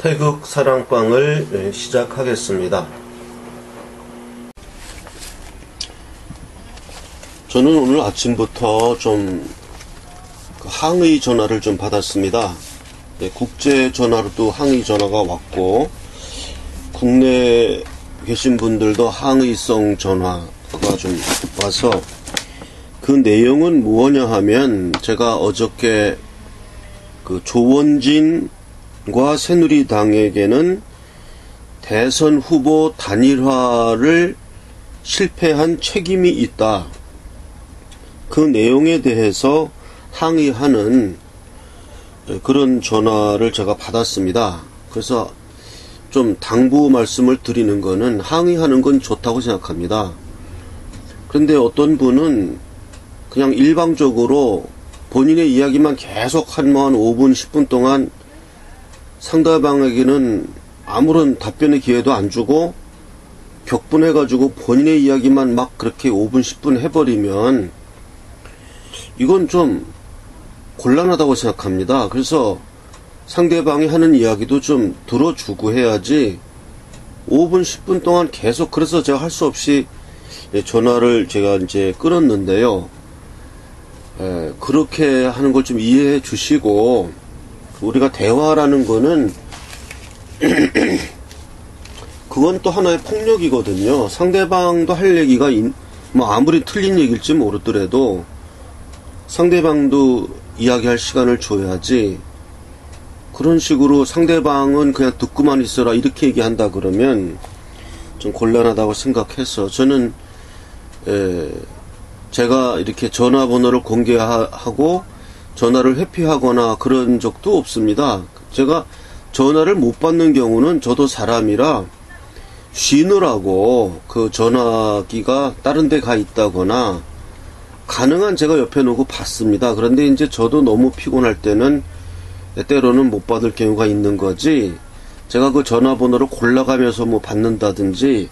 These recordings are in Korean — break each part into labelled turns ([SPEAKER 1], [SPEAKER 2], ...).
[SPEAKER 1] 태극 사랑방을 시작하겠습니다. 저는 오늘 아침부터 좀 항의 전화를 좀 받았습니다. 국제 전화로도 항의 전화가 왔고, 국내에 계신 분들도 항의성 전화가 좀 와서, 그 내용은 무엇냐 하면, 제가 어저께 그 조원진과 새누리당에게는 대선 후보 단일화를 실패한 책임이 있다. 그 내용에 대해서 항의하는 그런 전화를 제가 받았습니다. 그래서 좀 당부 말씀을 드리는 거는, 항의하는 건 좋다고 생각합니다. 그런데 어떤 분은 그냥 일방적으로 본인의 이야기만 계속 한 5분, 10분 동안 상대방에게는 아무런 답변의 기회도 안 주고 격분해가지고 본인의 이야기만 막 그렇게 5분, 10분 해버리면 이건 좀 곤란하다고 생각합니다. 그래서 상대방이 하는 이야기도 좀 들어주고 해야지 5분, 10분 동안 계속, 그래서 제가 할 수 없이 전화를 제가 이제 끊었는데요. 그렇게 하는 걸 좀 이해해 주시고, 우리가 대화라는 거는 그건 또 하나의 폭력이거든요. 상대방도 할 얘기가 뭐 아무리 틀린 얘기일지 모르더라도 상대방도 이야기할 시간을 줘야지, 그런 식으로 상대방은 그냥 듣고만 있어라 이렇게 얘기한다 그러면 좀 곤란하다고 생각해서, 저는 제가 이렇게 전화번호를 공개하고 전화를 회피하거나 그런 적도 없습니다. 제가 전화를 못 받는 경우는 저도 사람이라 쉬느라고 그 전화기가 다른 데 가 있다거나, 가능한 제가 옆에 놓고 받습니다. 그런데 이제 저도 너무 피곤할 때는 때로는 못 받을 경우가 있는 거지, 제가 그 전화번호를 골라가면서 뭐 받는다든지.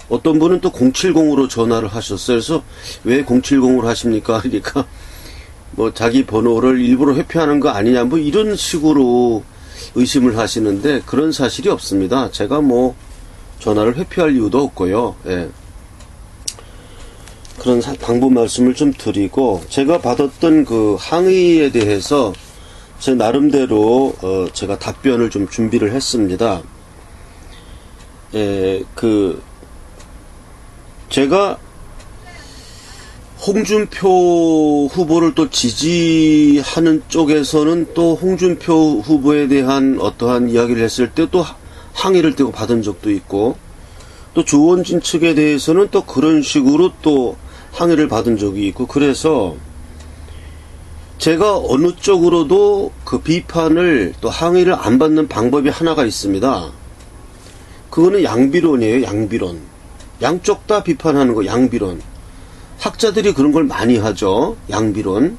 [SPEAKER 1] 어떤 분은 또 070으로 전화를 하셨어요. 그래서 왜 070으로 하십니까? 그러니까 뭐 자기 번호를 일부러 회피하는 거 아니냐, 뭐 이런 식으로 의심을 하시는데, 그런 사실이 없습니다. 제가 뭐 전화를 회피할 이유도 없고요. 예. 그런 당부 말씀을 좀 드리고, 제가 받았던 그 항의에 대해서 제 나름대로 제가 답변을 좀 준비를 했습니다. 제가 홍준표 후보를 또 지지하는 쪽에서는 또 홍준표 후보에 대한 어떠한 이야기를 했을 때 또 항의를 떼고 받은 적도 있고, 또 조원진 측에 대해서는 또 그런 식으로 또 항의를 받은 적이 있고, 그래서 제가 어느 쪽으로도 그 비판을 또 항의를 안 받는 방법이 하나가 있습니다. 그거는 양비론이에요. 양비론. 양쪽 다 비판하는 거, 양비론. 학자들이 그런 걸 많이 하죠. 양비론.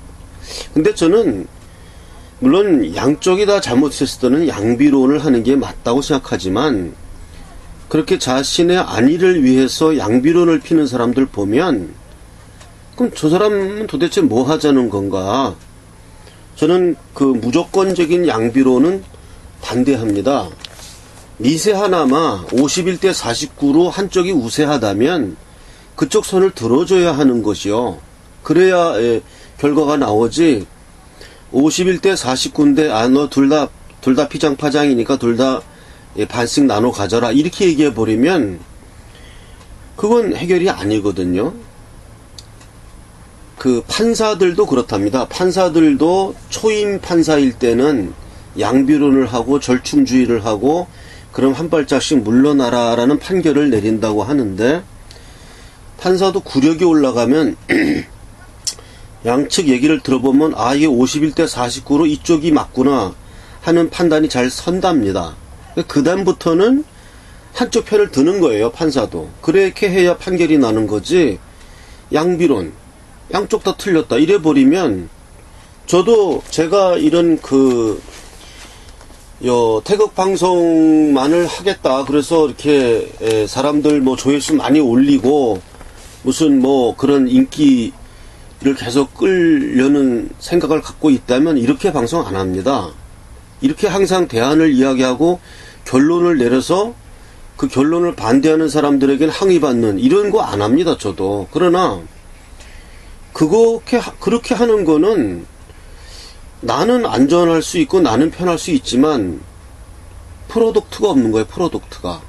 [SPEAKER 1] 근데 저는 물론 양쪽이 다 잘못했을 때는 양비론을 하는 게 맞다고 생각하지만, 그렇게 자신의 안위를 위해서 양비론을 피는 사람들 보면, 그럼 저 사람은 도대체 뭐 하자는 건가? 저는 그 무조건적인 양비론은 반대합니다. 미세하나마 51대 49로 한쪽이 우세하다면 그쪽 선을 들어줘야 하는 것이요. 그래야 결과가 나오지. 51대 49인데 너 둘 다 피장파장이니까 둘 다 반씩 나눠 가져라 이렇게 얘기해 버리면 그건 해결이 아니거든요. 그 판사들도 그렇답니다. 판사들도 초임 판사일 때는 양비론을 하고 절충주의를 하고, 그럼 한 발짝씩 물러나라라는 판결을 내린다고 하는데, 판사도 구력이 올라가면 양측 얘기를 들어보면 이게 51대 49로 이쪽이 맞구나 하는 판단이 잘 선답니다. 그 다음부터는 한쪽 편을 드는 거예요, 판사도. 그렇게 해야 판결이 나는 거지, 양비론, 양쪽 다 틀렸다 이래버리면, 저도 제가 이런 태극 방송만을 하겠다, 그래서 이렇게 사람들 뭐 조회수 많이 올리고 무슨 뭐 그런 인기를 계속 끌려는 생각을 갖고 있다면 이렇게 방송 안 합니다. 이렇게 항상 대안을 이야기하고 결론을 내려서 그 결론을 반대하는 사람들에게는 항의받는 이런 거 안 합니다, 저도. 그러나 그렇게 하는 거는 나는 안전할 수 있고 나는 편할 수 있지만 프로덕트가 없는 거예요, 프로덕트가.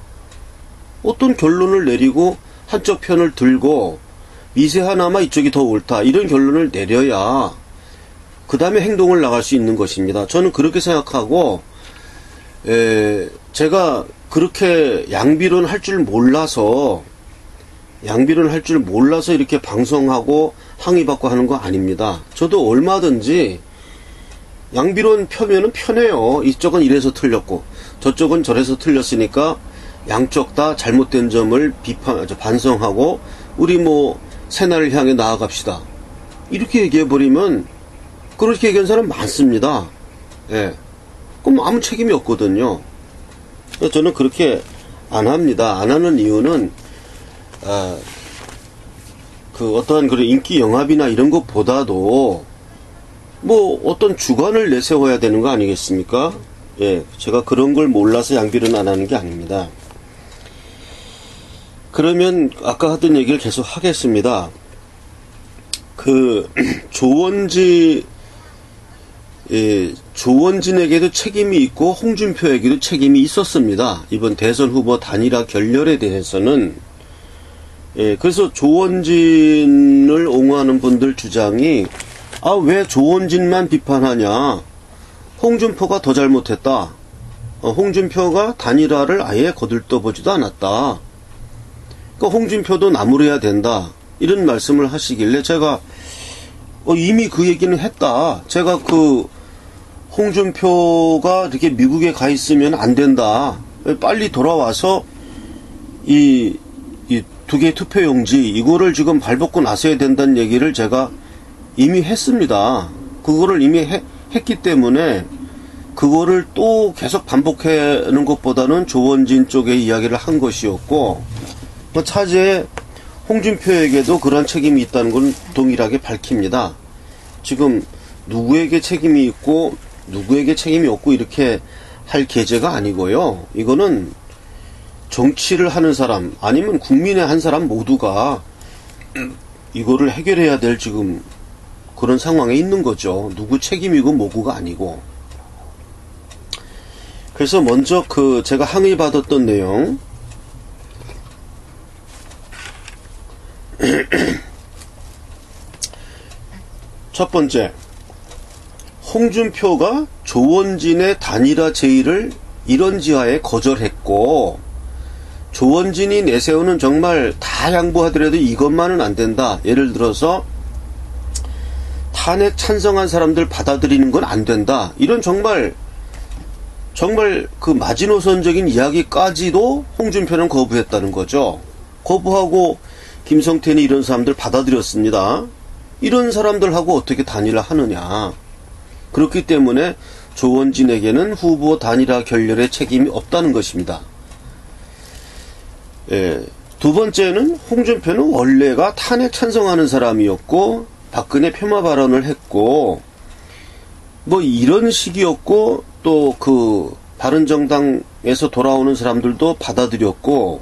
[SPEAKER 1] 어떤 결론을 내리고 한쪽 편을 들고 미세하나마 이쪽이 더 옳다 이런 결론을 내려야 그 다음에 행동을 나갈 수 있는 것입니다. 저는 그렇게 생각하고 제가 그렇게 양비론 할 줄 몰라서 이렇게 방송하고 항의받고 하는 거 아닙니다. 저도 얼마든지 양비론 펴면은 편해요. 이쪽은 이래서 틀렸고 저쪽은 저래서 틀렸으니까 양쪽 다 잘못된 점을 반성하고 우리 새날을 향해 나아갑시다. 이렇게 얘기해버리면 그렇게 얘기하는 사람 많습니다. 예. 그럼 아무 책임이 없거든요. 저는 그렇게 안 합니다. 안 하는 이유는 어떠한 그런 인기 영합이나 이런 것보다도 어떤 주관을 내세워야 되는 거 아니겠습니까? 예, 제가 그런 걸 몰라서 양비론 안 하는 게 아닙니다. 그러면 아까 하던 얘기를 계속 하겠습니다. 조원진에게도 책임이 있고 홍준표에게도 책임이 있었습니다. 이번 대선 후보 단일화 결렬에 대해서는. 그래서 조원진을 옹호하는 분들 주장이 왜 조원진만 비판하냐, 홍준표가 더 잘못했다, 홍준표가 단일화를 아예 거들떠보지도 않았다, 그러니까 홍준표도 나무래야 된다 이런 말씀을 하시길래 제가 이미 그 얘기는 했다, 제가 홍준표가 이렇게 미국에 가 있으면 안 된다, 빨리 돌아와서 이 두 개의 투표용지 이거를 지금 발벗고 나서야 된다는 얘기를 제가 이미 했습니다. 그거를 이미 했기 때문에 그거를 또 계속 반복하는 것보다는 조원진 쪽의 이야기를 한 것이었고, 차제에 홍준표에게도 그런 책임이 있다는 건 동일하게 밝힙니다. 지금 누구에게 책임이 있고 누구에게 책임이 없고 이렇게 할 계제가 아니고요. 이거는 정치를 하는 사람 아니면 국민의 한 사람 모두가 이거를 해결해야 될 지금 그런 상황에 있는 거죠. 누구 책임이고 뭐고가 아니고. 그래서 먼저 제가 항의받았던 내용 첫 번째, 홍준표가 조원진의 단일화 제의를 이런지하에 거절했고, 조원진이 내세우는 정말 다 양보하더라도 이것만은 안 된다. 예를 들어서 탄핵 찬성한 사람들 받아들이는 건 안 된다. 이런 정말 그 마지노선적인 이야기까지도 홍준표는 거부했다는 거죠. 거부하고 김성태는 이런 사람들 받아들였습니다. 이런 사람들하고 어떻게 단일화 하느냐. 그렇기 때문에 조원진에게는 후보 단일화 결렬의 책임이 없다는 것입니다. 두 번째는 홍준표는 원래가 탄핵 찬성하는 사람이었고 박근혜 폄하 발언을 했고 이런 식이었고 또 바른정당에서 돌아오는 사람들도 받아들였고,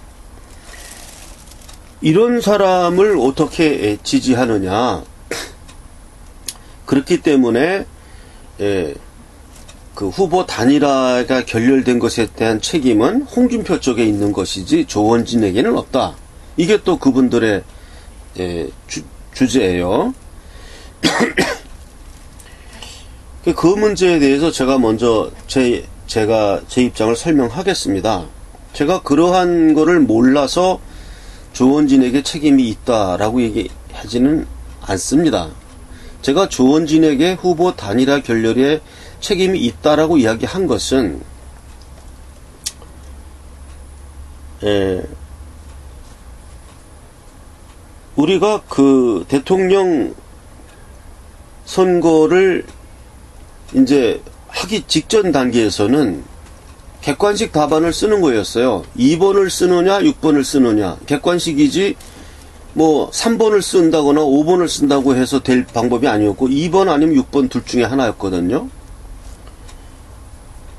[SPEAKER 1] 이런 사람을 어떻게 지지하느냐. 그렇기 때문에 후보 단일화가 결렬된 것에 대한 책임은 홍준표 쪽에 있는 것이지 조원진에게는 없다. 이게 또 그분들의 주제예요. 그 문제에 대해서 제가 먼저 제 입장을 설명하겠습니다. 제가 그러한 거를 몰라서 조원진에게 책임이 있다라고 얘기하지는 않습니다. 제가 조원진에게 후보 단일화 결렬에 책임이 있다라고 이야기한 것은 우리가 대통령 선거를 이제 하기 직전 단계에서는 객관식 답안을 쓰는 거였어요. 2번을 쓰느냐 6번을 쓰느냐 객관식이지 3번을 쓴다거나 5번을 쓴다고 해서 될 방법이 아니었고 2번 아니면 6번 둘 중에 하나였거든요.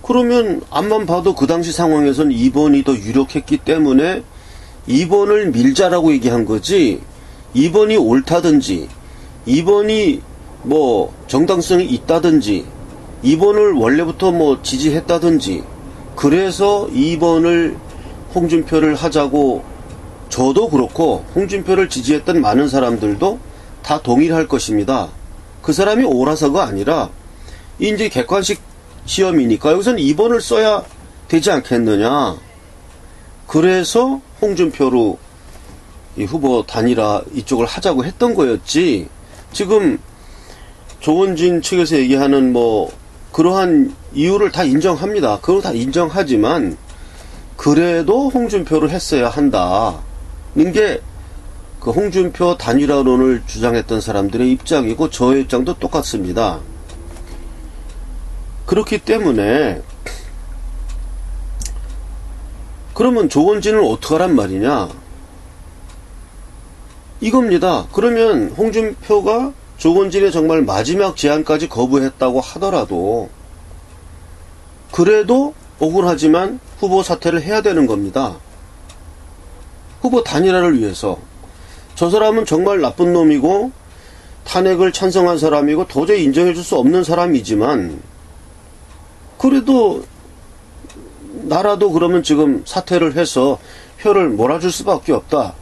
[SPEAKER 1] 그러면 앞만 봐도 그 당시 상황에선 2번이 더 유력했기 때문에 2번을 밀자라고 얘기한 거지, 2번이 옳다든지 2번이 뭐 정당성이 있다든지 2번을 원래부터 뭐 지지했다든지 그래서 2번을 홍준표를 하자고, 저도 그렇고 홍준표를 지지했던 많은 사람들도 다 동의할 것입니다. 그 사람이 옳아서가 아니라 이제 객관식 시험이니까 여기서는 2번을 써야 되지 않겠느냐. 그래서 홍준표로 이 후보 단일화 이쪽을 하자고 했던 거였지, 지금 조원진 측에서 얘기하는 뭐 그러한 이유를 다 인정합니다. 그거 다 인정하지만 그래도 홍준표를 했어야 한다는 게 그 홍준표 단일화론을 주장했던 사람들의 입장이고 저의 입장도 똑같습니다. 그렇기 때문에 그러면 조원진을 어떡하란 말이냐 이겁니다. 그러면 홍준표가 조원진의 정말 마지막 제안까지 거부했다고 하더라도 그래도 억울하지만 후보 사퇴를 해야 되는 겁니다. 후보 단일화를 위해서. 저 사람은 정말 나쁜 놈이고 탄핵을 찬성한 사람이고 도저히 인정해줄 수 없는 사람이지만 그래도 나라도 그러면 지금 사퇴를 해서 표를 몰아줄 수밖에 없다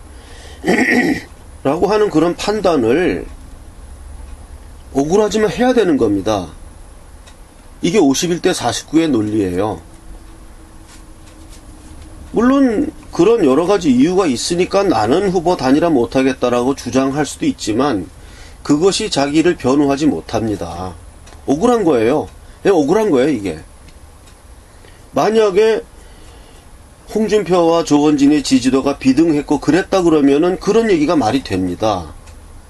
[SPEAKER 1] 라고 하는 그런 판단을 억울하지만 해야 되는 겁니다. 이게 51대 49의 논리예요. 물론 그런 여러 가지 이유가 있으니까 나는 후보 단일화 못하겠다라고 주장할 수도 있지만 그것이 자기를 변호하지 못합니다. 억울한 거예요. 왜 억울한 거예요 이게. 만약에 홍준표와 조원진의 지지도가 비등했고 그랬다 그러면은 그런 얘기가 말이 됩니다.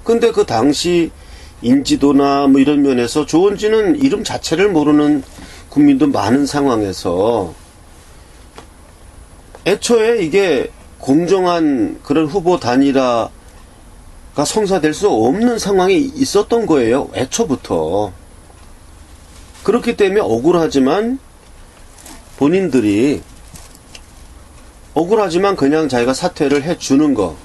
[SPEAKER 1] 근데 그 당시 인지도나 뭐 이런 면에서 조원진은 이름 자체를 모르는 국민도 많은 상황에서 애초에 이게 공정한 그런 후보 단일화가 성사될 수 없는 상황이 있었던 거예요. 애초부터. 그렇기 때문에 억울하지만 본인들이 억울하지만 그냥 자기가 사퇴를 해주는 거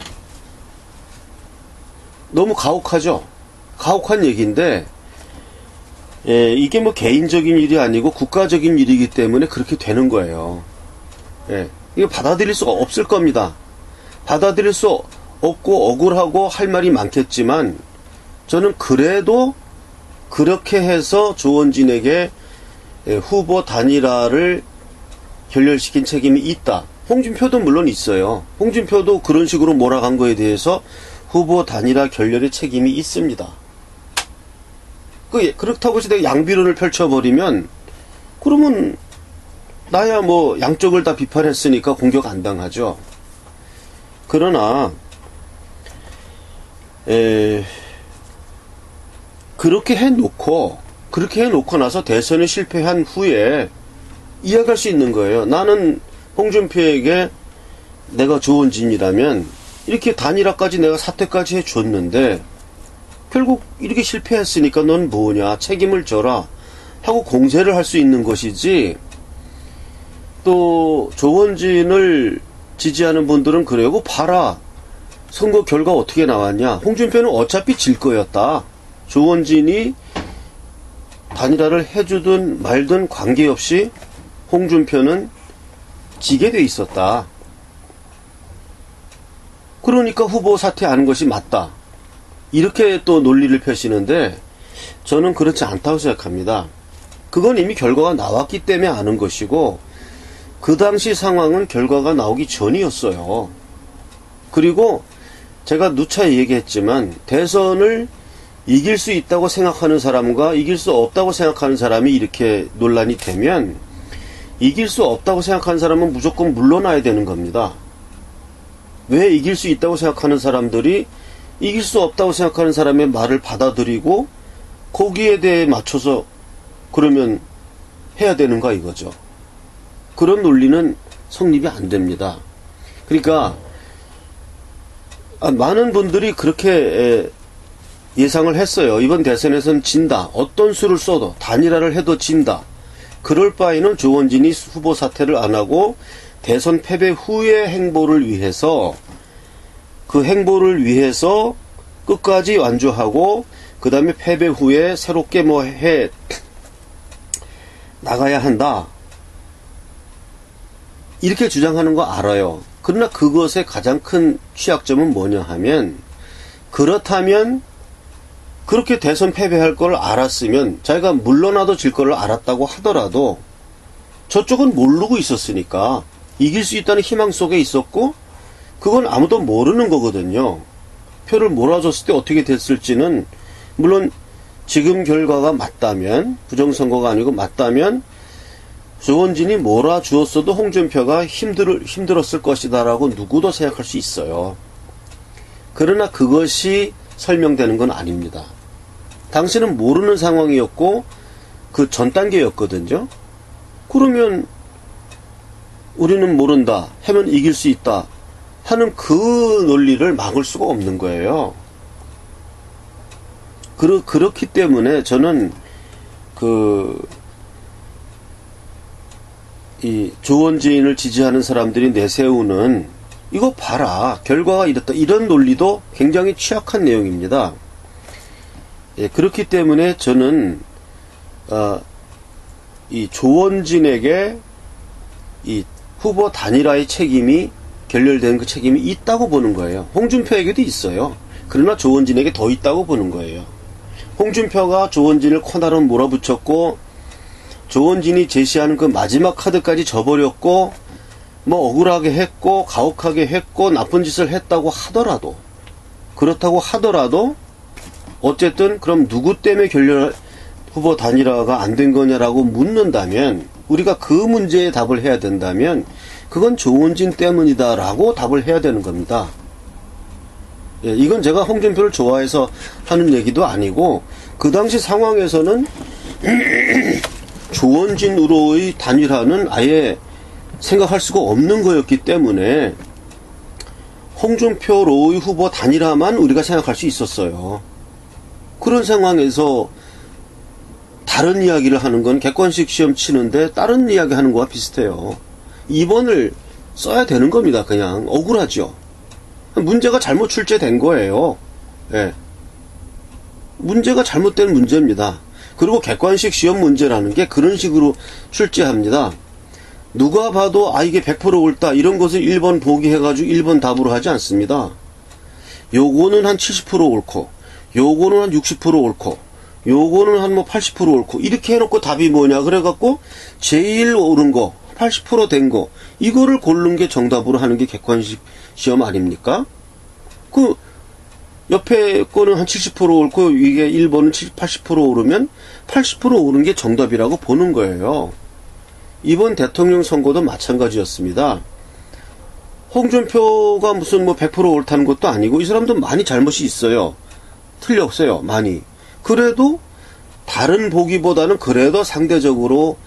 [SPEAKER 1] 너무 가혹하죠. 가혹한 얘기인데 이게 뭐 개인적인 일이 아니고 국가적인 일이기 때문에 그렇게 되는 거예요. 이거 받아들일 수가 없을 겁니다. 받아들일 수 없고 억울하고 할 말이 많겠지만 저는 그래도 그렇게 해서 조원진에게 후보 단일화를 결렬시킨 책임이 있다. 홍준표도 물론 있어요. 홍준표도 그런 식으로 몰아간 거에 대해서 후보 단일화 결렬의 책임이 있습니다. 그렇다고 해서 내가 양비론을 펼쳐버리면 그러면 나야 뭐 양쪽을 다 비판했으니까 공격 안 당하죠. 그러나 그렇게 해놓고 나서 대선에 실패한 후에 이야기할 수 있는 거예요. 나는 홍준표에게 내가 조원진이라면 이렇게 단일화까지 내가 사퇴까지 해줬는데 결국 이렇게 실패했으니까 넌 뭐냐, 책임을 져라 하고 공세를 할 수 있는 것이지. 또 조원진을 지지하는 분들은 그래요. 봐라, 선거 결과 어떻게 나왔냐. 홍준표는 어차피 질 거였다. 조원진이 단일화를 해주든 말든 관계없이 홍준표는 지게 돼 있었다. 그러니까 후보 사퇴하는 것이 맞다. 이렇게 또 논리를 펴시는데 저는 그렇지 않다고 생각합니다. 그건 이미 결과가 나왔기 때문에 아는 것이고 그 당시 상황은 결과가 나오기 전이었어요. 그리고 제가 누차 얘기했지만 대선을 이길 수 있다고 생각하는 사람과 이길 수 없다고 생각하는 사람이 이렇게 논란이 되면 이길 수 없다고 생각하는 사람은 무조건 물러나야 되는 겁니다. 왜 이길 수 있다고 생각하는 사람들이 이길 수 없다고 생각하는 사람의 말을 받아들이고 거기에 대해 맞춰서 그러면 해야 되는가 이거죠. 그런 논리는 성립이 안 됩니다. 그러니까 많은 분들이 그렇게 예상을 했어요. 이번 대선에서는 진다. 어떤 수를 써도 단일화를 해도 진다. 그럴 바에는 조원진이 후보 사퇴를 안 하고 대선 패배 후의 행보를 위해서 그 행보를 위해서 끝까지 완주하고 그 다음에 패배 후에 새롭게 뭐 해 나가야 한다. 이렇게 주장하는 거 알아요. 그러나 그것의 가장 큰 취약점은 뭐냐 하면 그렇다면 그렇게 대선 패배할 걸 알았으면 자기가 물러나도 질 거를 알았다고 하더라도 저쪽은 모르고 있었으니까 이길 수 있다는 희망 속에 있었고 그건 아무도 모르는 거거든요. 표를 몰아줬을 때 어떻게 됐을지는 물론 지금 결과가 맞다면 부정선거가 아니고 맞다면 조원진이 몰아주었어도 홍준표가 힘들었을 것이다라고 누구도 생각할 수 있어요. 그러나 그것이 설명되는 건 아닙니다. 당신은 모르는 상황이었고 그 전 단계였거든요. 그러면 우리는 모른다 하면 이길 수 있다 하는 그 논리를 막을 수가 없는 거예요. 그렇기 때문에 저는 이 조원진을 지지하는 사람들이 내세우는 이거 봐라 결과가 이렇다 이런 논리도 굉장히 취약한 내용입니다. 예, 그렇기 때문에 저는 이 조원진에게 이 후보 단일화의 책임이 결렬된 그 책임이 있다고 보는 거예요. 홍준표에게도 있어요. 그러나 조원진에게 더 있다고 보는 거예요. 홍준표가 조원진을 코너로 몰아붙였고 조원진이 제시하는 그 마지막 카드까지 져버렸고 뭐 억울하게 했고 가혹하게 했고 나쁜 짓을 했다고 하더라도 그렇다고 하더라도 어쨌든 그럼 누구 때문에 결렬 후보 단일화가 안 된 거냐라고 묻는다면 우리가 그 문제에 답을 해야 된다면 그건 조원진 때문이다라고 답을 해야 되는 겁니다. 예, 이건 제가 홍준표를 좋아해서 하는 얘기도 아니고 그 당시 상황에서는 조원진으로의 단일화는 아예 생각할 수가 없는 거였기 때문에 홍준표로의 후보 단일화만 우리가 생각할 수 있었어요. 그런 상황에서 다른 이야기를 하는 건 객관식 시험 치는데 다른 이야기 하는 거와 비슷해요. 2번을 써야 되는 겁니다. 그냥 억울하죠. 문제가 잘못 출제된 거예요. 예. 문제가 잘못된 문제입니다. 그리고 객관식 시험 문제라는 게 그런 식으로 출제합니다. 누가 봐도 이게 100% 옳다 이런 것을 1번 보기 해가지고 1번 답으로 하지 않습니다. 요거는 한 70% 옳고 요거는 한 60% 옳고 요거는 한 뭐 80% 옳고 이렇게 해놓고 답이 뭐냐 그래갖고 제일 옳은 거 80% 된 거 이거를 고르는 게 정답으로 하는 게 객관식 시험 아닙니까? 그 옆에 거는 한 70% 옳고 이게 1번은 80% 오르면 80% 오른 게 정답이라고 보는 거예요. 이번 대통령 선거도 마찬가지였습니다. 홍준표가 무슨 뭐 100% 옳다는 것도 아니고 이 사람도 많이 잘못이 있어요. 틀렸어요. 많이. 그래도 다른 보기보다는 그래도 상대적으로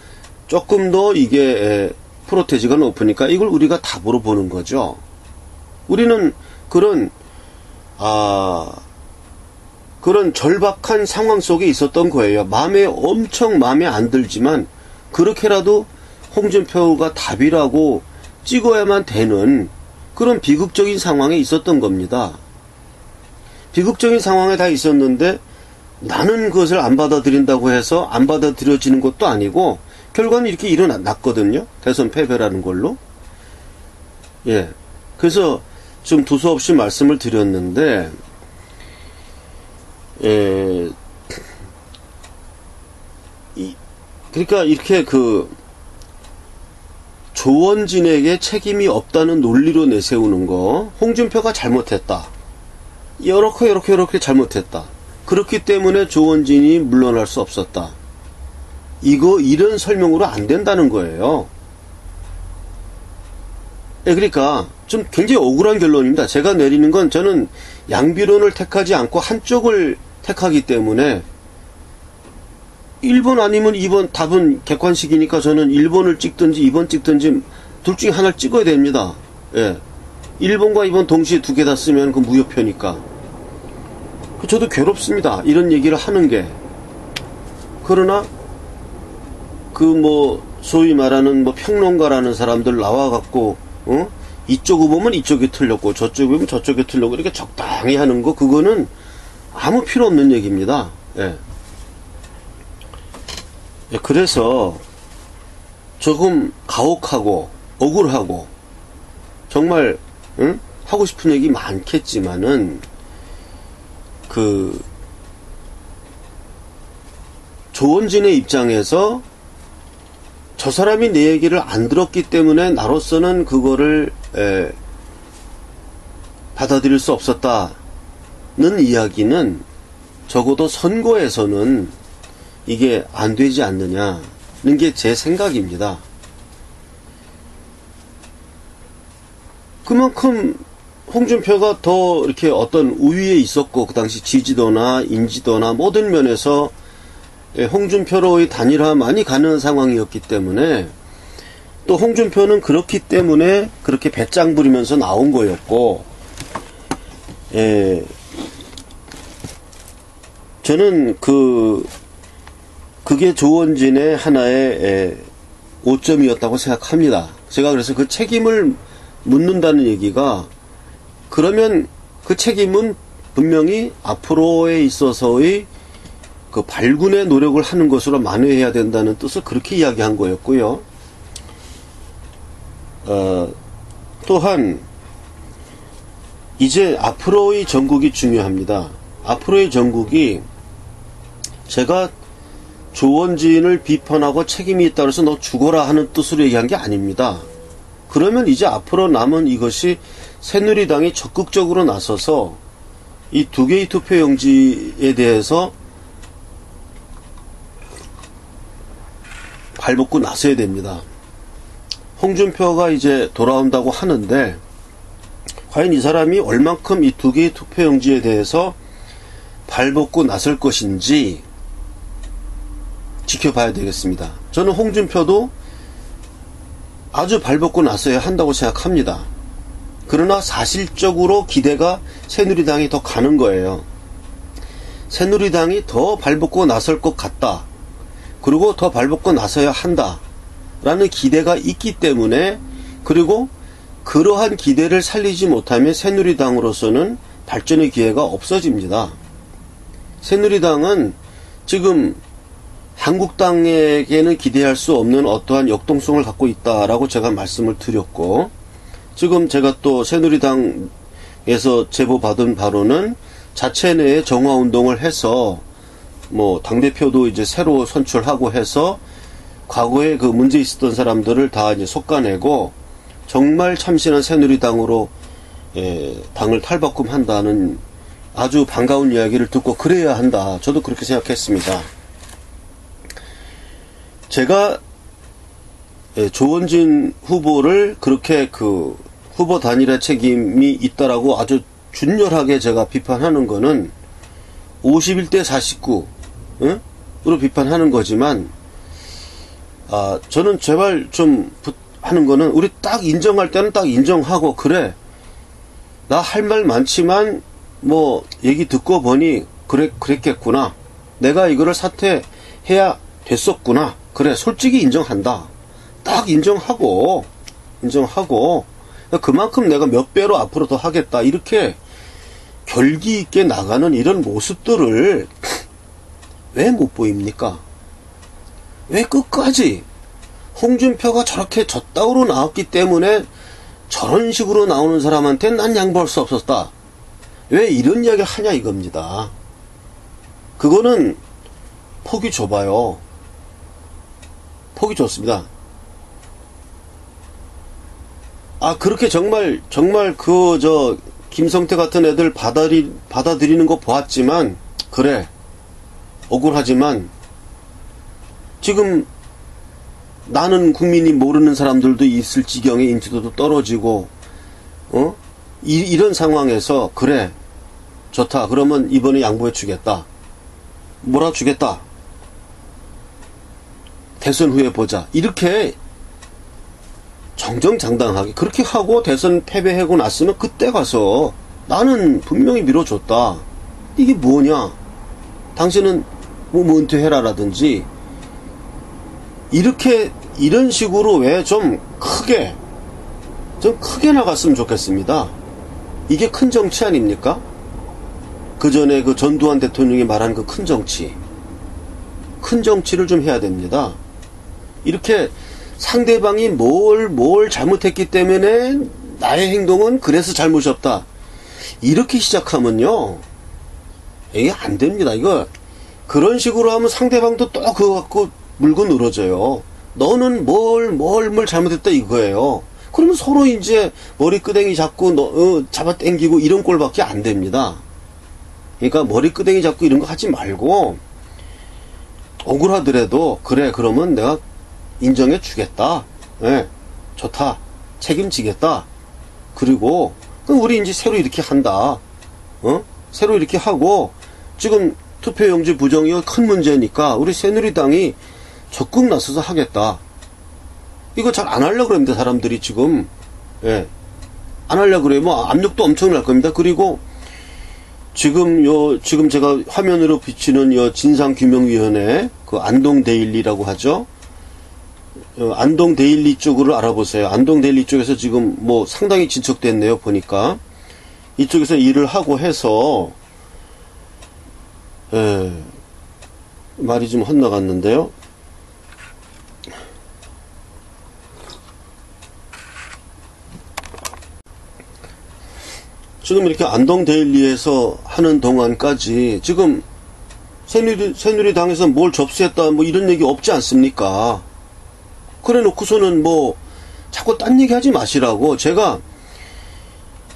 [SPEAKER 1] 조금 더 이게 프로테지가 높으니까 이걸 우리가 답으로 보는 거죠. 우리는 그런 절박한 상황 속에 있었던 거예요. 엄청 마음에 안 들지만 그렇게라도 홍준표가 답이라고 찍어야만 되는 그런 비극적인 상황에 있었던 겁니다. 비극적인 상황에 다 있었는데 나는 그것을 안 받아들인다고 해서 안 받아들여지는 것도 아니고 결과는 이렇게 일어났거든요. 대선 패배라는 걸로. 예. 그래서 좀 두서없이 말씀을 드렸는데 그러니까 이렇게 조원진에게 책임이 없다는 논리로 내세우는 거 홍준표가 잘못했다. 이렇게 잘못했다. 그렇기 때문에 조원진이 물러날 수 없었다. 이런 설명으로 안 된다는 거예요. 그러니까 좀 굉장히 억울한 결론입니다. 제가 내리는 건 저는 양비론을 택하지 않고 한쪽을 택하기 때문에 1번 아니면 2번 답은 객관식이니까 저는 1번을 찍든지 2번 찍든지 둘 중에 하나를 찍어야 됩니다. 예. 1번과 2번 동시에 두 개 다 쓰면 그 무효표니까. 저도 괴롭습니다. 이런 얘기를 하는 게. 그러나 소위 말하는 평론가라는 사람들 나와갖고, 이쪽 후보면 이쪽이 틀렸고, 저쪽 후보면 저쪽이 틀렸고, 이렇게 적당히 하는 거, 그거는 아무 필요 없는 얘기입니다. 예. 예, 그래서 조금 가혹하고, 억울하고, 정말, 하고 싶은 얘기 많겠지만은, 조원진의 입장에서 저 사람이 내 얘기를 안 들었기 때문에 나로서는 그거를 받아들일 수 없었다는 이야기는 적어도 선거에서는 이게 안 되지 않느냐는 게 제 생각입니다. 그만큼 홍준표가 더 이렇게 어떤 우위에 있었고, 그 당시 지지도나 인지도나 모든 면에서 홍준표로의 단일화만이 가능한 상황이었기 때문에, 또 홍준표는 그렇기 때문에 그렇게 배짱 부리면서 나온 거였고, 저는 그게 조원진의 하나의 오점이었다고 생각합니다. 제가 그래서 그 책임을 묻는다는 얘기가, 그러면 그 책임은 분명히 앞으로에 있어서의 그 발군의 노력을 하는 것으로 만회해야 된다는 뜻을 그렇게 이야기한 거였고요. 또한 이제 앞으로의 전국이 중요합니다. 앞으로의 전국이, 제가 조원진을 비판하고 책임이 있다고 해서 너 죽어라 하는 뜻으로 얘기한 게 아닙니다. 그러면 이제 앞으로 남은 이것이 새누리당이 적극적으로 나서서 이 두 개의 투표용지에 대해서 발벗고 나서야 됩니다. 홍준표가 이제 돌아온다고 하는데, 과연 이 사람이 얼만큼 이 두 개의 투표용지에 대해서 발벗고 나설 것인지 지켜봐야 되겠습니다. 저는 홍준표도 아주 발벗고 나서야 한다고 생각합니다. 그러나 사실적으로 기대가 새누리당이 더 가는 거예요. 새누리당이 더 발벗고 나설 것 같다. 그리고 더 발벗고 나서야 한다. 라는 기대가 있기 때문에, 그리고 그러한 기대를 살리지 못하면 새누리당으로서는 발전의 기회가 없어집니다. 새누리당은 지금 한국당에게는 기대할 수 없는 어떠한 역동성을 갖고 있다라고 제가 말씀을 드렸고, 지금 제가 또 새누리당에서 제보받은 바로는 자체 내에 정화운동을 해서 당대표도 이제 새로 선출하고 해서 과거에 그 문제 있었던 사람들을 다 이제 솎아내고 정말 참신한 새누리당으로 당을 탈바꿈한다는 아주 반가운 이야기를 듣고 그래야 한다. 저도 그렇게 생각했습니다. 제가 조원진 후보를 그렇게 후보 단일화 책임이 있다라고 아주 준열하게 제가 비판하는 거는 51대 49으로 비판하는 거지만, 저는 제발 좀 하는 거는, 우리 딱 인정할 때는 딱 인정하고, 그래, 나 할 말 많지만 얘기 듣고 보니 그랬겠구나, 내가 이거를 사퇴해야 됐었구나, 그래 솔직히 인정한다, 딱 인정하고 그만큼 내가 몇 배로 앞으로 더 하겠다, 이렇게 결기 있게 나가는 이런 모습들을 왜 못 보입니까? 왜 끝까지 홍준표가 저렇게 졌다우로 나왔기 때문에 저런 식으로 나오는 사람한테 난 양보할 수 없었다, 왜 이런 이야기를 하냐 이겁니다. 그거는 폭이 좁아요. 폭이 좁습니다. 그렇게 정말 김성태 같은 애들 받아들이는 거 보았지만, 그래, 억울하지만, 지금 나는 국민이 모르는 사람들도 있을 지경에 인지도도 떨어지고, 이런 상황에서, 그래, 좋다, 그러면 이번에 양보해 주겠다, 몰아주겠다, 대선 후에 보자, 이렇게 정정장당하게 그렇게 하고 대선 패배하고 났으면 그때 가서 나는 분명히 밀어줬다, 이게 뭐냐, 당신은 은퇴해라 라든지 이런 식으로 왜 좀 크게 나갔으면 좋겠습니다. 이게 큰 정치 아닙니까? 그 전에 그 전두환 대통령이 말한 그 큰 정치를 좀 해야 됩니다. 이렇게 상대방이 뭘 잘못했기 때문에 나의 행동은 그래서 잘못이 없다. 이렇게 시작하면요, 이게 안 됩니다. 이거 그런 식으로 하면 상대방도 또 그거 갖고 물고 늘어져요. 너는 뭘 잘못했다 이거예요. 그러면 서로 이제 머리끄댕이 잡고 잡아 당기고 이런 꼴밖에 안 됩니다. 그러니까 머리끄댕이 잡고 이런 거 하지 말고, 억울하더라도 그래 그러면 내가 인정해 주겠다. 네, 좋다. 책임지겠다. 그리고 우리 이제 새로 이렇게 한다. 새로 이렇게 하고, 지금 투표용지 부정이 큰 문제니까 우리 새누리당이 적극 나서서 하겠다. 이거 잘 안 하려고 그럽니다. 사람들이 지금. 예. 안 하려고 그래요. 뭐 압력도 엄청날 겁니다. 그리고 지금 제가 화면으로 비치는 진상규명위원회, 그 안동데일리라고 하죠. 안동데일리 쪽으로 알아보세요. 안동데일리 쪽에서 지금 뭐 상당히 진척됐네요. 보니까. 이쪽에서 일을 하고 해서, 말이 좀 헛나갔는데요. 지금 이렇게 안동데일리에서 하는 동안까지 지금 새누리당에서 뭘 접수했다 뭐 이런 얘기 없지 않습니까? 그래 놓고서는 뭐 자꾸 딴 얘기 하지 마시라고. 제가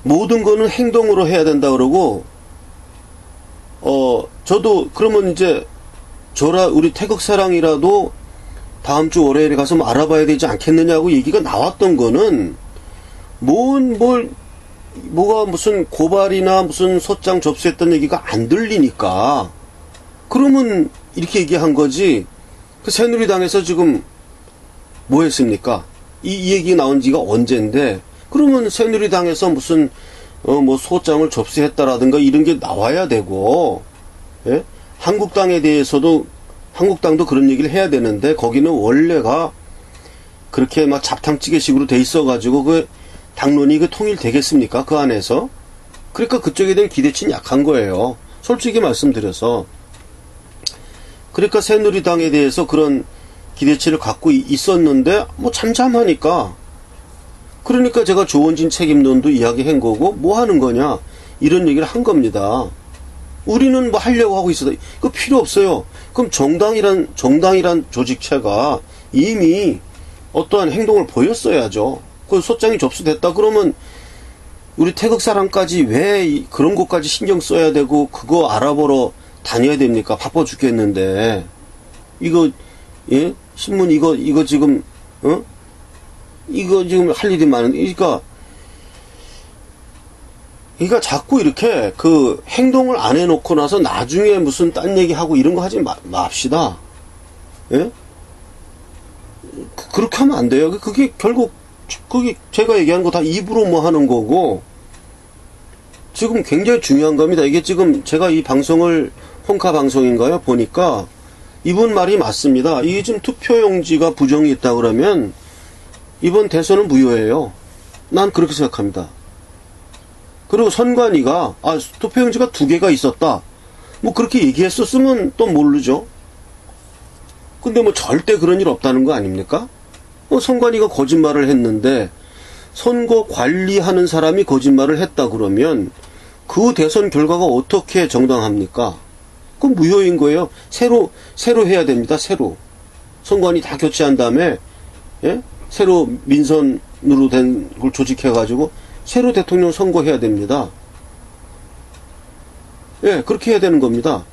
[SPEAKER 1] 모든 거는 행동으로 해야 된다 그러고, 저도 그러면 이제 우리 태극사랑이라도 다음 주 월요일에 가서 뭐 알아봐야 되지 않겠느냐고 얘기가 나왔던 거는, 뭐가 무슨 고발이나 무슨 소장 접수했던 얘기가 안 들리니까, 그러면 이렇게 얘기한 거지. 그 새누리당에서 지금 뭐 했습니까? 이 얘기 나온 지가 언젠데, 그러면 새누리당에서 무슨 뭐 소장을 접수했다라든가 이런 게 나와야 되고, 예? 한국당에 대해서도 한국당도 그런 얘기를 해야 되는데, 거기는 원래가 그렇게 막 잡탕찌개식으로 돼 있어가지고 그 당론이 그 통일되겠습니까? 그 안에서. 그러니까 그쪽에 대한 기대치는 약한 거예요. 솔직히 말씀드려서. 그러니까 새누리당에 대해서 그런 기대치를 갖고 있었는데 뭐 잠잠하니까, 그러니까 제가 조원진 책임론도 이야기한 거고, 뭐 하는 거냐 이런 얘기를 한 겁니다. 우리는 뭐 하려고 하고 있어도 그거 필요 없어요. 그럼 정당이란 조직체가 이미 어떠한 행동을 보였어야죠. 그 소장이 접수됐다 그러면 우리 태극사랑까지 왜 그런 것까지 신경 써야 되고 그거 알아보러 다녀야 됩니까? 바빠 죽겠는데. 이거 예? 신문 이거 지금 이거 지금 할 일이 많은데, 그러니까 자꾸 이렇게 그 행동을 안 해놓고 나서 나중에 무슨 딴 얘기하고 이런 거 하지 맙시다. 예? 그렇게 하면 안 돼요. 그게 결국 그게 제가 얘기한 거 다 입으로 뭐 하는 거고, 지금 굉장히 중요한 겁니다. 이게 지금 제가 이 방송을 홍카 방송인가요? 보니까 이분 말이 맞습니다. 이게 지금 투표용지가 부정이 있다 그러면 이번 대선은 무효예요. 난 그렇게 생각합니다. 그리고 선관위가 투표용지가 2개가 있었다, 뭐 그렇게 얘기했었으면 또 모르죠. 근데 뭐 절대 그런 일 없다는 거 아닙니까? 선관위가 거짓말을 했는데 선거 관리하는 사람이 거짓말을 했다 그러면 그 대선 결과가 어떻게 정당합니까? 그건 무효인 거예요. 새로 해야 됩니다. 새로. 선관위 다 교체한 다음에, 예? 새로 민선으로 된 걸 조직해가지고 새로 대통령 선거해야 됩니다. 예, 그렇게 해야 되는 겁니다.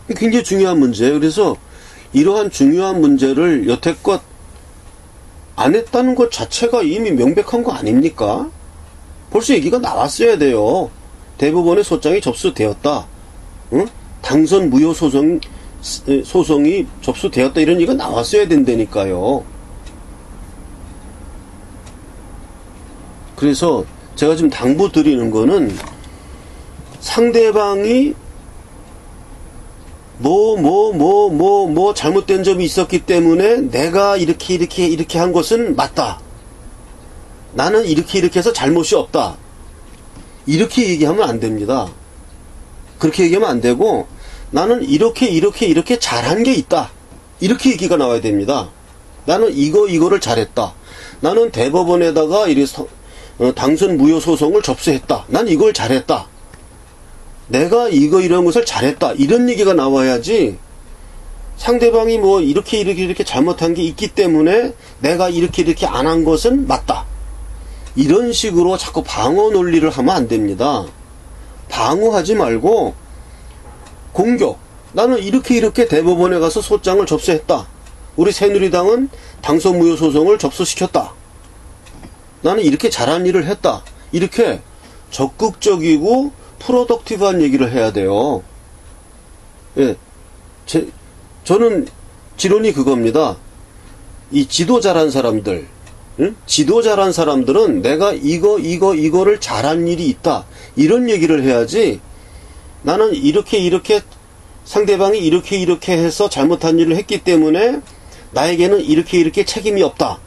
[SPEAKER 1] 굉장히 중요한 문제예요. 그래서 이러한 중요한 문제를 여태껏 안 했다는 것 자체가 이미 명백한 거 아닙니까? 벌써 얘기가 나왔어야 돼요. 대법원의 소장이 접수되었다. 응? 당선 무효 소송이 접수되었다. 이런 얘기가 나왔어야 된다니까요. 그래서 제가 지금 당부 드리는 거는, 상대방이 잘못된 점이 있었기 때문에 내가 이렇게 한 것은 맞다. 나는 이렇게 해서 잘못이 없다. 이렇게 얘기하면 안 됩니다. 그렇게 얘기하면 안 되고, 나는 이렇게 잘한 게 있다. 이렇게 얘기가 나와야 됩니다. 나는 이거를 잘했다. 나는 대법원에다가 당선 무효 소송을 접수했다. 난 이걸 잘했다. 내가 이런 것을 잘했다. 이런 얘기가 나와야지, 상대방이 이렇게 잘못한 게 있기 때문에 내가 이렇게 안 한 것은 맞다. 이런 식으로 자꾸 방어 논리를 하면 안 됩니다. 방어하지 말고, 공격. 나는 이렇게 대법원에 가서 소장을 접수했다. 우리 새누리당은 당선 무효 소송을 접수시켰다. 나는 이렇게 잘한 일을 했다. 이렇게 적극적이고 프로덕티브한 얘기를 해야 돼요. 예. 저는 지론이 그겁니다. 이 지도 잘한 사람들, 응? 지도 잘한 사람들은 내가 이거를 잘한 일이 있다. 이런 얘기를 해야지, 나는 이렇게 상대방이 이렇게 해서 잘못한 일을 했기 때문에 나에게는 이렇게 책임이 없다.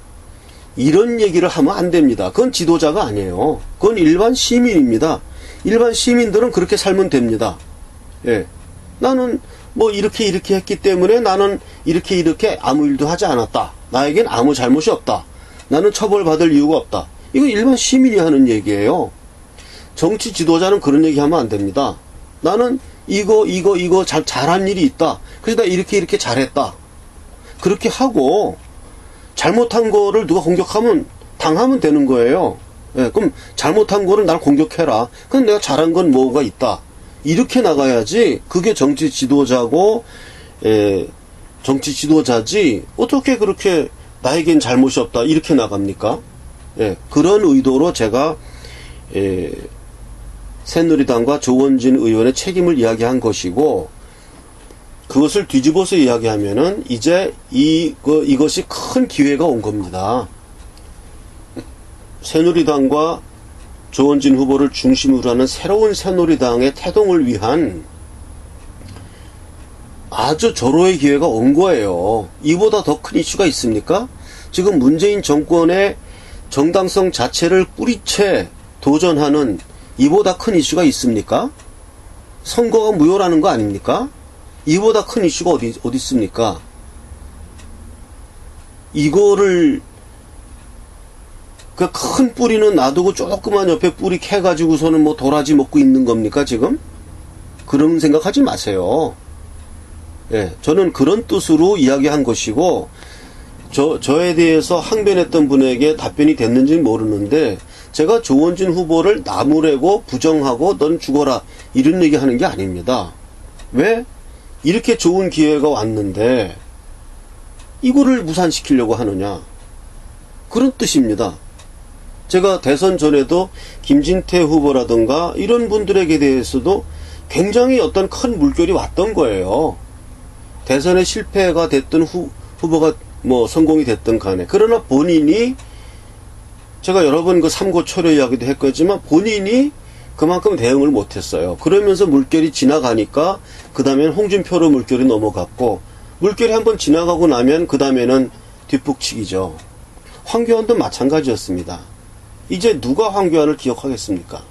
[SPEAKER 1] 이런 얘기를 하면 안 됩니다. 그건 지도자가 아니에요. 그건 일반 시민입니다. 일반 시민들은 그렇게 살면 됩니다. 예. 나는 이렇게 했기 때문에 나는 이렇게 아무 일도 하지 않았다. 나에겐 아무 잘못이 없다. 나는 처벌받을 이유가 없다. 이거 일반 시민이 하는 얘기예요. 정치 지도자는 그런 얘기 하면 안 됩니다. 나는 이거 잘한 일이 있다. 그래서 나 이렇게 잘했다. 그렇게 하고, 잘못한 거를 누가 공격하면 당하면 되는 거예요. 예, 그럼 잘못한 거를 날 공격해라. 그럼 내가 잘한 건 뭐가 있다. 이렇게 나가야지, 그게 정치 지도자고, 정치 지도자지, 어떻게 그렇게 나에겐 잘못이 없다. 이렇게 나갑니까? 예, 그런 의도로 제가, 새누리당과 조원진 의원의 책임을 이야기한 것이고, 그것을 뒤집어서 이야기하면은 이제 이것이 큰 기회가 온 겁니다. 새누리당과 조원진 후보를 중심으로 하는 새로운 새누리당의 태동을 위한 아주 절호의 기회가 온 거예요. 이보다 더 큰 이슈가 있습니까? 지금 문재인 정권의 정당성 자체를 뿌리채 도전하는 이보다 큰 이슈가 있습니까? 선거가 무효라는 거 아닙니까? 이보다 큰 이슈가 어디 있습니까? 이거를, 그 큰 뿌리는 놔두고 조그만 옆에 뿌리 캐가지고서는 도라지 먹고 있는 겁니까, 지금? 그런 생각하지 마세요. 예, 저는 그런 뜻으로 이야기한 것이고, 저에 대해서 항변했던 분에게 답변이 됐는지는 모르는데, 제가 조원진 후보를 나무래고 부정하고 넌 죽어라 이런 얘기 하는 게 아닙니다. 왜? 이렇게 좋은 기회가 왔는데 이거를 무산시키려고 하느냐, 그런 뜻입니다. 제가 대선 전에도 김진태 후보라든가 이런 분들에게 대해서도 굉장히 어떤 큰 물결이 왔던 거예요. 대선에 실패가 됐든 후보가 성공이 됐든 간에. 그러나 본인이, 제가 여러 번 그 삼고초려 이야기도 했겠지만 본인이 그만큼 대응을 못했어요. 그러면서 물결이 지나가니까 그 다음엔 홍준표로 물결이 넘어갔고, 물결이 한번 지나가고 나면 그 다음에는 뒷북치기죠. 황교안도 마찬가지였습니다. 이제 누가 황교안을 기억하겠습니까?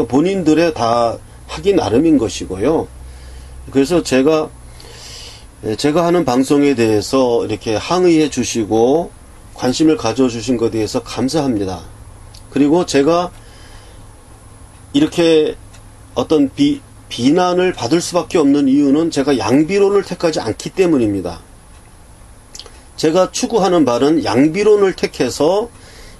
[SPEAKER 1] 본인들의 다 하기 나름인 것이고요. 그래서 제가 하는 방송에 대해서 이렇게 항의해 주시고 관심을 가져주신 것에 대해서 감사합니다. 그리고 제가 이렇게 어떤 비난을 받을 수밖에 없는 이유는 제가 양비론을 택하지 않기 때문입니다. 제가 추구하는 바는 양비론을 택해서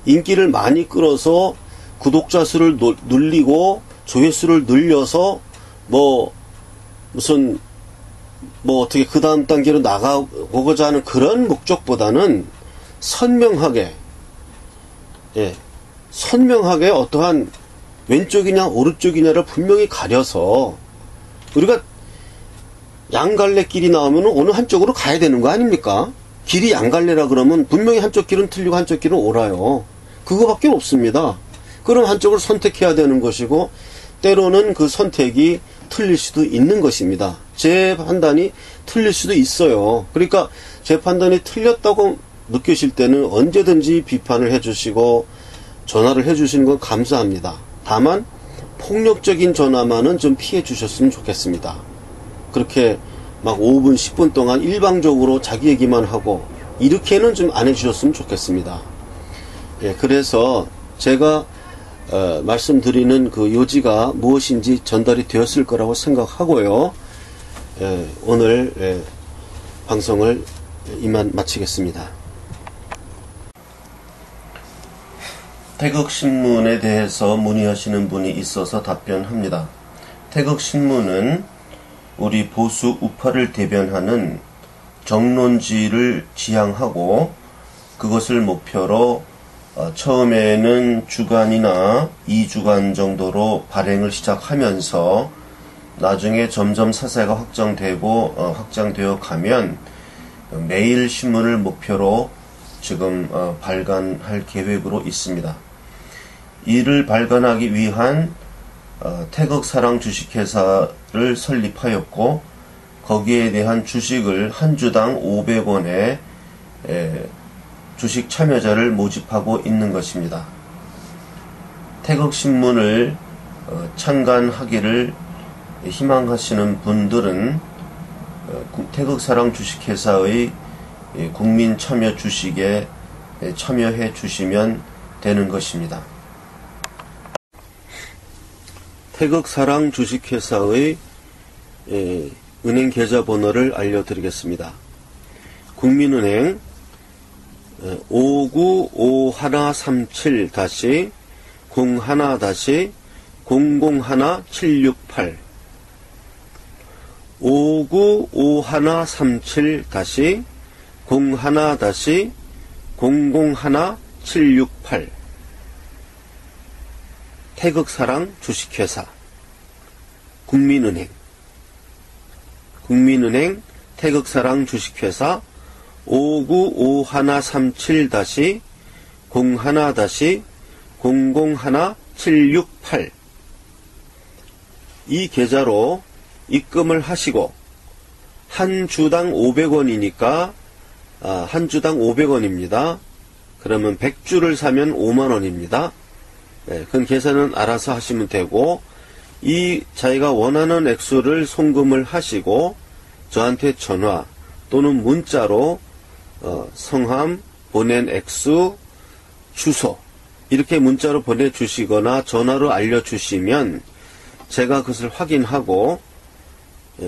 [SPEAKER 1] 인기를 많이 끌어서 구독자 수를 늘리고 조회수를 늘려서 어떻게 그 다음 단계로 나가고자 하는 그런 목적보다는 선명하게 어떠한 왼쪽이냐 오른쪽이냐를 분명히 가려서, 우리가 양갈래길이 나오면 어느 한쪽으로 가야 되는 거 아닙니까? 길이 양갈래라 그러면 분명히 한쪽 길은 틀리고 한쪽 길은 옳아요. 그거밖에 없습니다. 그럼 한쪽을 선택해야 되는 것이고, 때로는 그 선택이 틀릴 수도 있는 것입니다. 제 판단이 틀릴 수도 있어요. 그러니까 제 판단이 틀렸다고 느끼실 때는 언제든지 비판을 해주시고 전화를 해주시는 건 감사합니다. 다만 폭력적인 전화만은 좀 피해 주셨으면 좋겠습니다. 그렇게 막 5분 10분 동안 일방적으로 자기 얘기만 하고 이렇게는 좀 안 해주셨으면 좋겠습니다. 예, 그래서 제가 말씀드리는 그 요지가 무엇인지 전달이 되었을 거라고 생각하고요. 오늘 방송을 이만 마치겠습니다. 태극신문에 대해서 문의하시는 분이 있어서 답변합니다. 태극신문은 우리 보수 우파를 대변하는 정론지를 지향하고 그것을 목표로 처음에는 주간이나 2주간 정도로 발행을 시작하면서 나중에 점점 사세가 확장되어 가면 매일 신문을 목표로 지금 발간할 계획으로 있습니다. 이를 발간하기 위한 태극사랑 주식회사를 설립하였고 거기에 대한 주식을 한 주당 500원에 주식 참여자를 모집하고 있는 것입니다. 태극신문을 창간하기를 희망하시는 분들은 태극사랑 주식회사의 국민 참여 주식에 참여해 주시면 되는 것입니다. 태극사랑 주식회사의 은행 계좌번호를 알려드리겠습니다. 국민은행 595137-01-001768 5951-01-001768 태극사랑 주식회사 국민은행 태극사랑 주식회사 5951-01-001768 이 계좌로 입금을 하시고 한 주당 500원이니까 한 주당 500원입니다. 그러면 100주를 사면 5만원입니다. 그건 계산은 알아서 하시면 되고 이 자기가 원하는 액수를 송금을 하시고 저한테 전화 또는 문자로 성함, 보낸 액수, 주소 이렇게 문자로 보내주시거나 전화로 알려주시면 제가 그것을 확인하고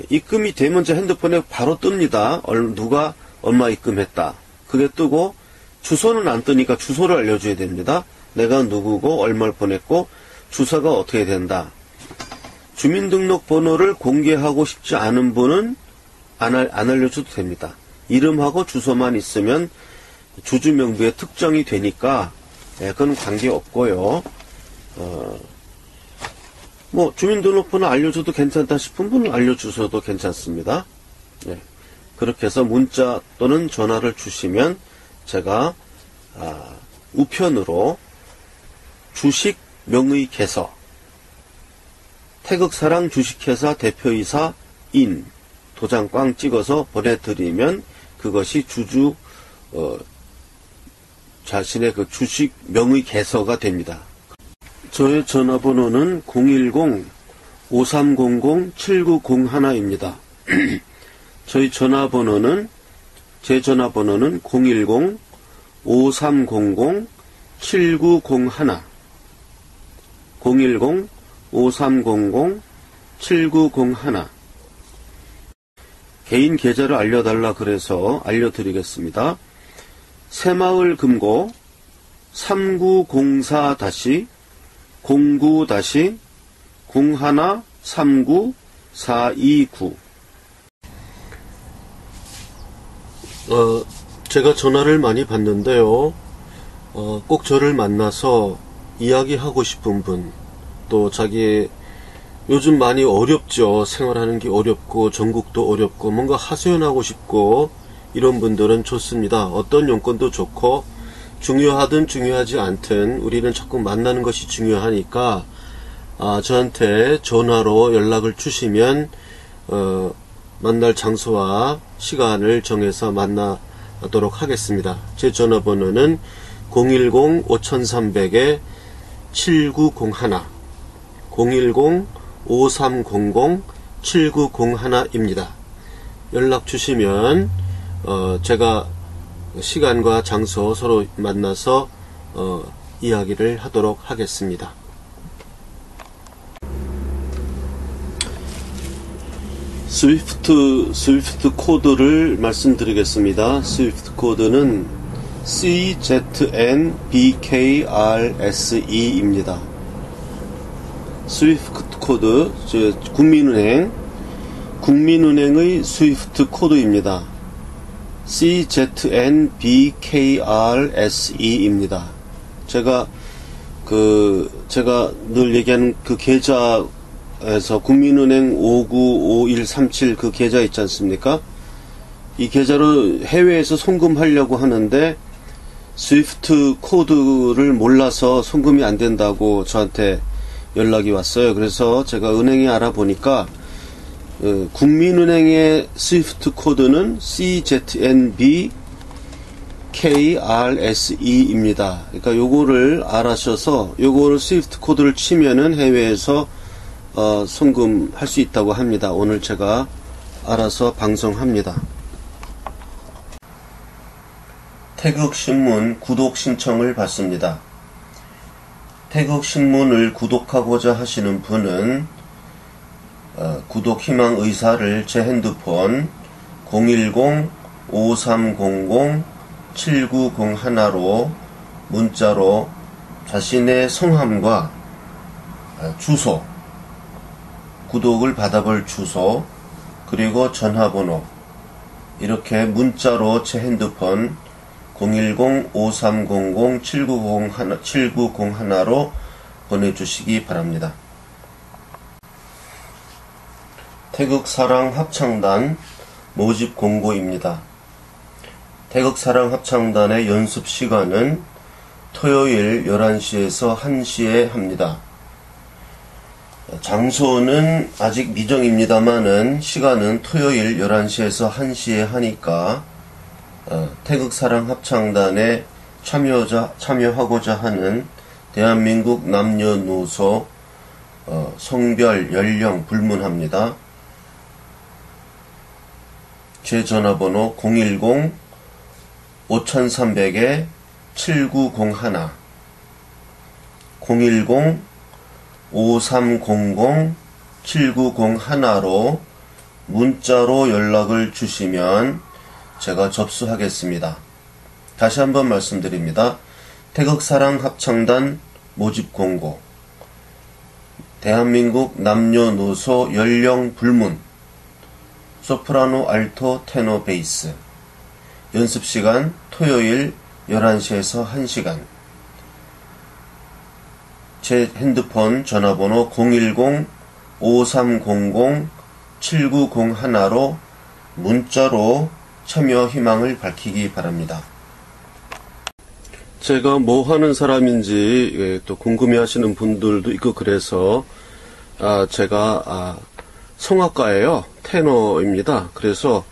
[SPEAKER 1] 입금이 되면 제 핸드폰에 바로 뜹니다. 누가 얼마 입금했다. 그게 뜨고 주소는 안 뜨니까 주소를 알려줘야 됩니다. 내가 누구고 얼마를 보냈고 주소가 어떻게 된다. 주민등록번호를 공개하고 싶지 않은 분은 안 알려줘도 됩니다. 이름하고 주소만 있으면 주주명부에 특정이 되니까 그건 관계없고요. 주민등록번호 알려줘도 괜찮다 싶은 분은 알려주셔도 괜찮습니다. 그렇게 해서 문자 또는 전화를 주시면 제가 우편으로 주식 명의개서 태극사랑 주식회사 대표이사 인 도장 꽝 찍어서 보내드리면 그것이 자신의 그 주식 명의개서가 됩니다. 저의 전화번호는 010-5300-7901입니다. 제 전화번호는 010-5300-7901 010-5300-7901 개인 계좌를 알려달라 그래서 알려드리겠습니다. 새마을금고 3904-09-01-39429 제가 전화를 많이 받는데요. 꼭 저를 만나서 이야기하고 싶은 분, 또 자기 요즘 많이 어렵죠. 생활하는 게 어렵고 전국도 어렵고 뭔가 하소연하고 싶고 이런 분들은 좋습니다. 어떤 용건도 좋고 중요하든 중요하지 않든 우리는 자꾸 만나는 것이 중요하니까 저한테 전화로 연락을 주시면 만날 장소와 시간을 정해서 만나도록 하겠습니다. 제 전화번호는 010-5300-7901 010-5300-7901입니다. 연락 주시면 제가 시간과 장소 서로 만나서 이야기를 하도록 하겠습니다. 스위프트 코드를 말씀드리겠습니다. 스위프트 코드는 CZNBKRSE입니다. 스위프트 코드, 국민은행의 스위프트 코드입니다. CZNBKRSE입니다. 제가 늘 얘기하는 그 계좌에서 국민은행 595137 그 계좌 있지 않습니까? 이 계좌로 해외에서 송금하려고 하는데 스위프트 코드를 몰라서 송금이 안 된다고 저한테 연락이 왔어요. 그래서 제가 은행에 알아보니까 국민은행의 스위프트 코드는 CZNBKRSE입니다. 그러니까 요거를 알아셔서 요거를 스위프트 코드를 치면은 해외에서 송금할 수 있다고 합니다. 오늘 제가 알아서 방송합니다. 태극신문 구독 신청을 받습니다. 태극신문을 구독하고자 하시는 분은 구독 희망 의사를 제 핸드폰 010-5300-7901로 문자로 자신의 성함과 주소, 구독을 받아볼 주소, 그리고 전화번호 이렇게 문자로 제 핸드폰 010-5300-7901로 보내주시기 바랍니다. 태극사랑합창단 모집 공고입니다. 태극사랑합창단의 연습 시간은 토요일 11시에서 1시에 합니다. 장소는 아직 미정입니다만은 시간은 토요일 11시에서 1시에 하니까 태극사랑합창단에 참여하고자 하는 대한민국 남녀노소 성별, 연령 불문합니다. 제 전화번호 010-5300-7901 010-5300-7901로 문자로 연락을 주시면 제가 접수하겠습니다. 다시 한번 말씀드립니다. 태극사랑합창단 모집 공고, 대한민국 남녀노소 연령 불문, 소프라노, 알토, 테너, 베이스, 연습시간 토요일 11시에서 1시간, 제 핸드폰 전화번호 010-5300-7901로 문자로 참여 희망을 밝히기 바랍니다. 제가 뭐 하는 사람인지 또 궁금해 하시는 분들도 있고 그래서 제가 성악가예요. 테너입니다. 그래서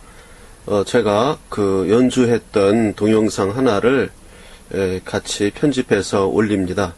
[SPEAKER 1] 제가 연주했던 동영상 하나를 같이 편집해서 올립니다.